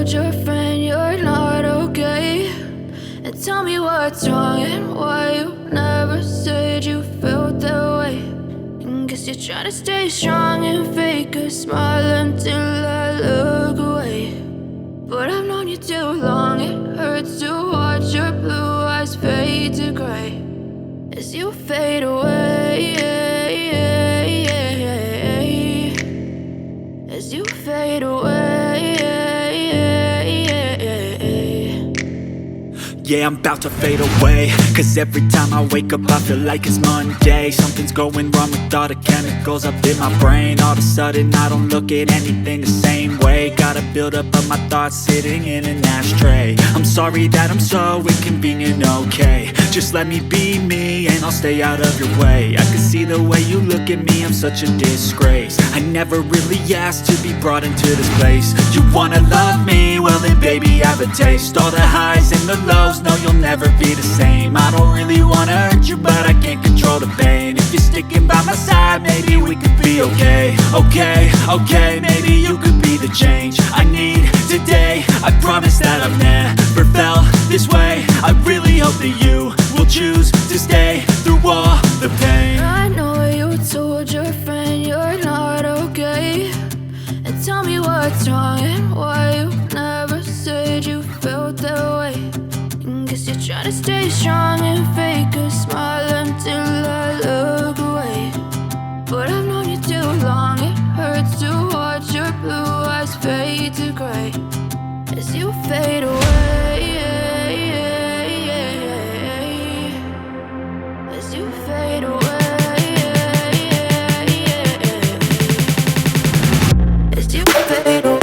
told your friend you're not okay, and tell me what's wrong and why you never said you felt that way. And guess you're trying to stay strong and fake a smile until I look away. But I've known you too long, it hurts to watch your blue eyes fade to gray as you fade away, as you fade away. Yeah, I'm about to fade away, cause every time I wake up I feel like it's Monday. Something's going wrong with all the chemicals up in my brain. All of a sudden I don't look at anything the same way. Got a buildup of my thoughts sitting in an ashtray. I'm sorry that I'm so inconvenient, okay. Just let me be me and I'll stay out of your way. I can see the way you look at me, I'm such a disgrace. I never really asked to be brought into this place. You wanna love me? Well then baby, have a taste. All the highs and the lows, no, you'll never be the same. I don't really wanna hurt you, but I can't control the pain. If you're sticking by my side, maybe we could be okay. Okay, maybe you could be the change I need today. I promise that I've never felt this way. I really hope that you will choose to stay through all the pain. I know you told your friend you're not okay, and tell me what's wrong and why you never said you felt that way. And guess you're trying to stay strong and fake a smile until I look away. But I've known you too long, it hurts to watch your blue eyes fade to gray as you fade away, as you fade away. As you fade away.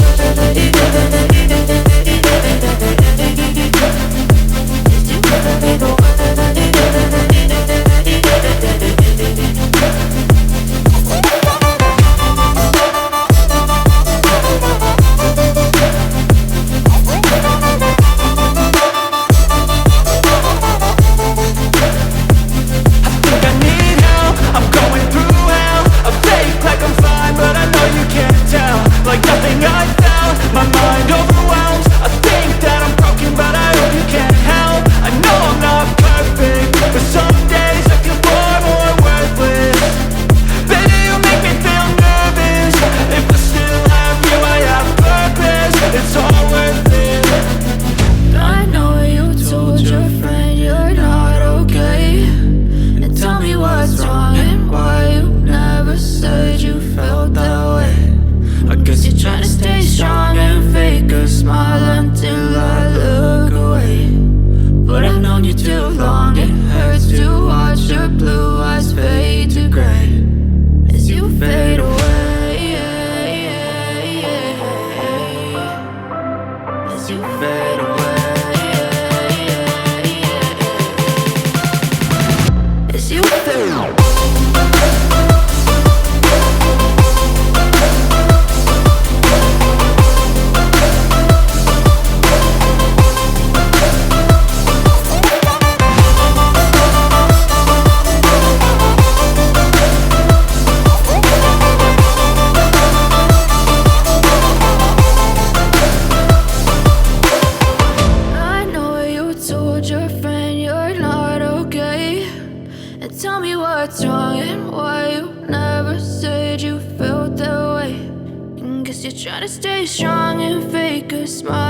Tell me what's wrong and why you never said you felt that way. And guess you're trying to stay strong and fake a smile